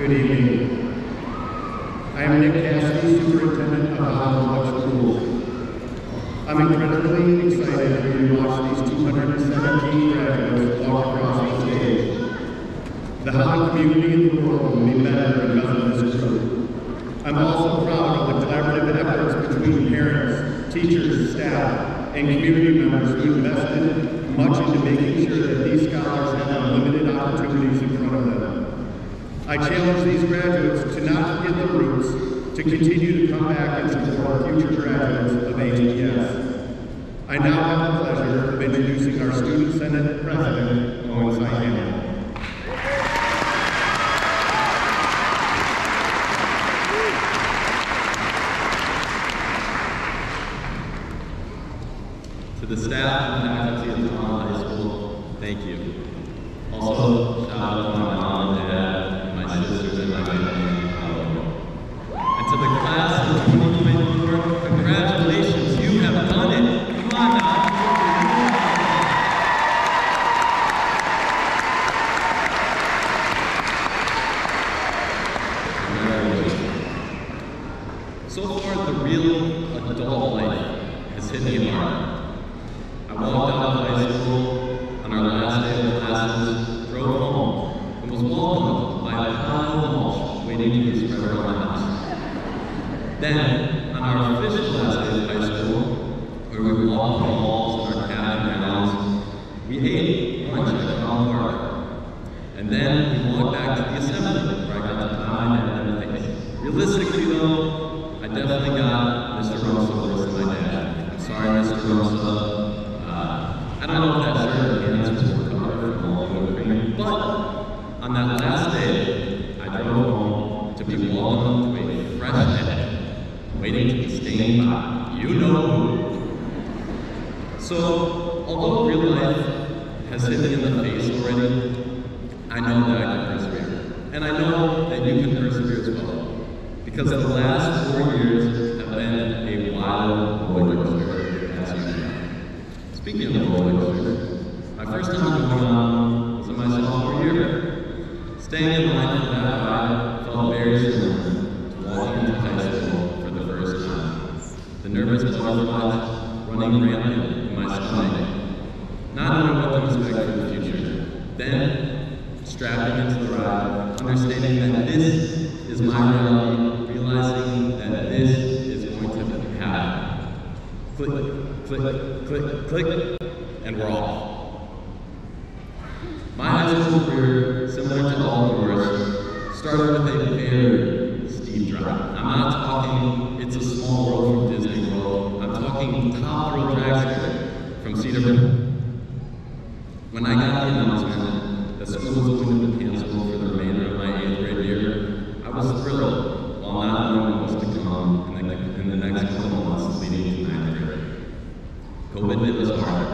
Good evening. I am Nick Cassidy, Superintendent of Highland Public Schools. I'm incredibly excited for you to watch these 217 graduates walk across the stage. The Highland community and the world will be better because of this group. I'm also proud of the collaborative efforts between parents, teachers, staff, and community members who invested much into making sure that these scholars have unlimited opportunities in front of them. I challenge these graduates to not forget their roots, to continue to come back and support future graduates of HPS. I now have the pleasure of introducing our Student Senate President, Owen Sihanow. To the staff and faculty of Highland High School, thank you. Also, shout out to my mom and dad, my sisters and my family. And to the class of 2024, congratulations, you have done it. Come on now. Congratulations. So far, the real adult life has hit me hard. I walked out of high school on our last day of classes, drove home, and was welcomed by a pile of mulch waiting to be spread around the house. Then, on our official last day of high school, where we walked the halls in our cap and gowns, we ate lunch at Crown Park. And then we walked back to the assembly, where I got to nod and face. Realistically, though, I definitely got Mr. Rosa worse than my dad. I'm sorry, Mr. Rosa. I don't know if that shirt and pants was recovered from all the cream, but on that last day, I drove home to be welcomed to a fresh head, waiting to be stained by you know who. So, although real life has hit me in the face already, I know that I can persevere. And I know that you can persevere as well. Because the last 4 years have been a wild roller coaster, as you know. Speaking of roller coasters, my first time going on was in my sophomore year. Staying in line for that ride felt very similar to walking into high school for the first time. The nervous butterflies running rampant in my stomach, not knowing what to expect for the future. Then, strapping into the ride, understanding that this is my reality, realizing that this is going to happen. Click, click, click, click, and we're off. My high school career, similar to all of yours, started with a very steep drop. I'm not talking It's a Small World from Disney World. I'm talking top row drag strip from Cedar Point. When I got the announcement that school was going to be canceled for the remainder of my 8th grade year, I was thrilled while not knowing what was to come in the next couple months leading to 9th grade. COVID hit us hard,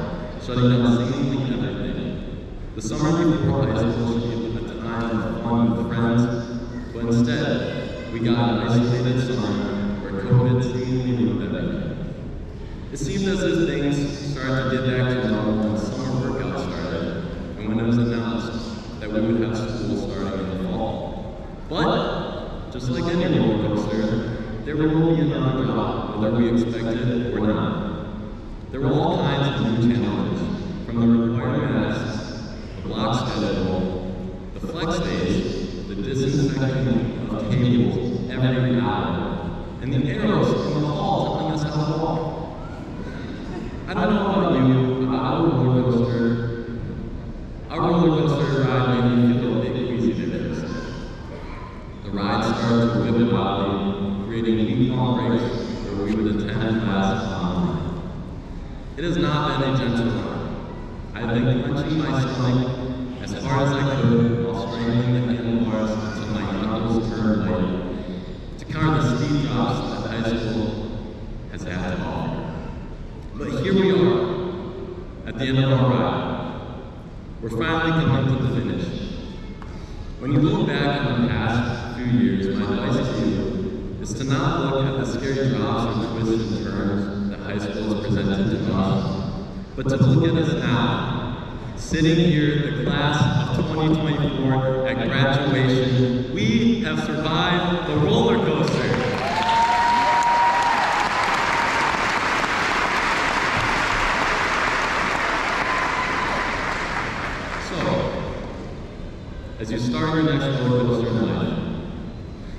shutting down seemingly everything. The summer before high school should be a time of fun with friends, but instead, we got an isolated summer where COVID seemingly ruined everything. It seemed as if things started to get back to normal when summer workout started, and when it was announced that we would have school starting in the fall. But, just like any roller coaster, there will be another drop, whether we expected it or not. There were all kinds of new challenges, from the required masks, the block schedule, the flex days, the disinfecting of tables every hour, and the arrows in the hall telling us how to walk. I don't know about you, but our roller coaster ride made me feel a bit queasy at first. The ride started to whip wildly, creating week-long breaks where we would attend class online. It has not been a gentle ride. I've been clenching my stomach as hard as I could while straining the handlebars until my knuckles turned white to counter the steep drops that high school has had to offer. But here we are, at the end of our ride. We're finally coming to the finish. When you look back on the past few years, my advice to you is to not look at the scary drops or twists and turns that high school has presented to us, but to look at us now sitting here, the class of 2024 at graduation, we have survived the roller coaster. As you start your next roller coaster in life,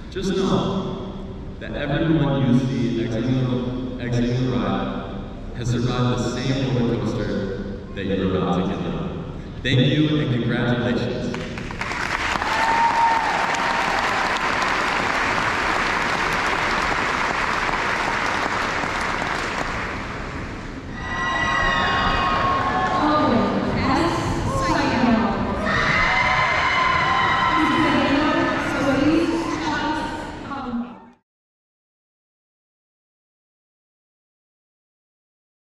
just know that everyone you see exiting the ride has survived the same roller coaster that you're about to get on. Thank you and congratulations.